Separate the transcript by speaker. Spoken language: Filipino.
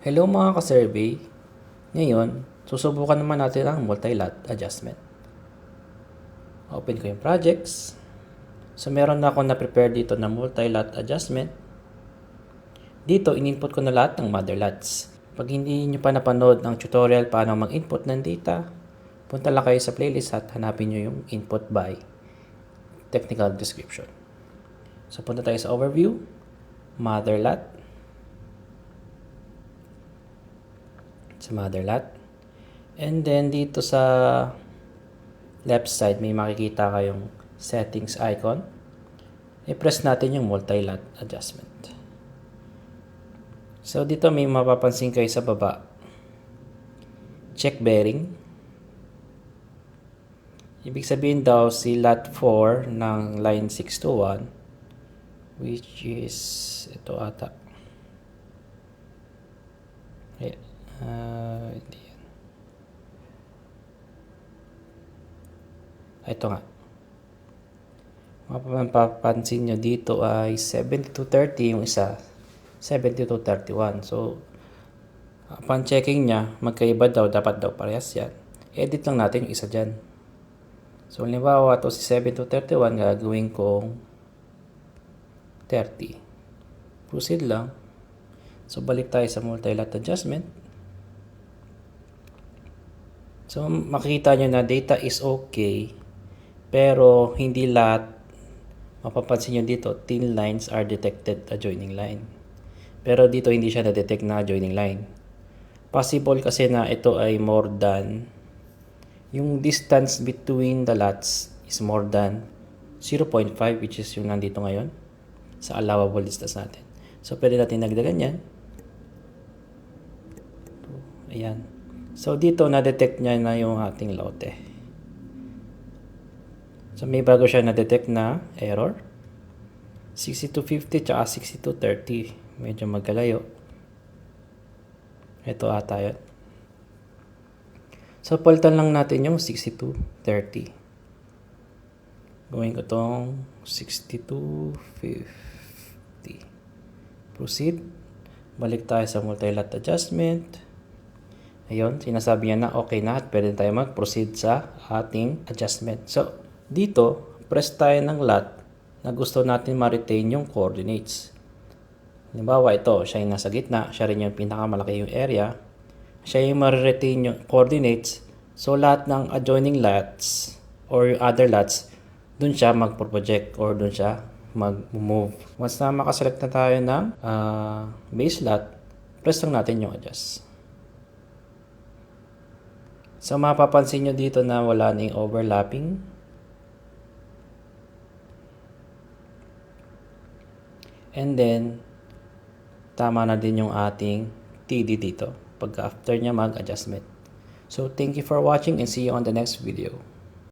Speaker 1: Hello mga ka-survey. Ngayon, susubukan naman natin ang multi-lot adjustment. Open ko yung projects. So meron na ako na-prepare dito na multi-lot adjustment. Dito, in-input ko na lahat ng mother lots. Pag hindi nyo pa napanood ng tutorial paano mag-input ng data, punta lang kayo sa playlist at hanapin nyo yung input by technical description. So punta tayo sa overview, mother lot. Sa mother lot. And then dito sa left side may makikita kayong settings icon. I-press natin yung multi-lot adjustment. So dito may mapapansin kayo sa baba. Check bearing. Ibig sabihin daw si lot 4 ng line 621, which is ito ata. Hindi yan. Ito nga. Mapapansin nyo dito ay 7230 yung isa, 7231. So, upon checking niya, magkaiba daw, dapat daw parehas yan. Edit lang natin yung isa dyan. So, halimbawa ito si 7231, gagawin kong 30. Proceed lang. So, balik tayo sa multi-lot adjustment. So, makikita nyo na data is okay, pero hindi lahat. Mapapansin nyo dito, thin lines are detected adjoining line. Pero dito hindi siya na-detect na adjoining line. Possible kasi na ito ay more than, yung distance between the lots is more than 0.5, which is yung nandito ngayon sa allowable distance natin. So, pwede natin nagdagan yan. Ayan. So, dito na-detect niya na yung ating lote. So, may bago siya na-detect na error. 6250 tsaka 6230. Medyo magkalayo. Ito ata yun. So, palitan lang natin yung 6230. Gawin ko tong 6250. Proceed. Balik tayo sa multi-lot adjustment. Ayun, sinasabi niya na okay na at pwede tayo mag-proceed sa ating adjustment. So, dito, press tayo ng lot na gusto natin ma-retain yung coordinates. Halimbawa, ito, siya yung nasa gitna, siya rin yung pinakamalaki yung area. Siya yung ma-retain yung coordinates. So, lahat ng adjoining lots or other lots, dun siya mag-project or dun siya mag-move. Once na makaselect na tayo ng base lot, press lang natin yung adjust. So, mapapansin nyo dito na wala na yung overlapping. And then, tama na din yung ating TD dito pagka after niya mag-adjustment. So, thank you for watching and see you on the next video.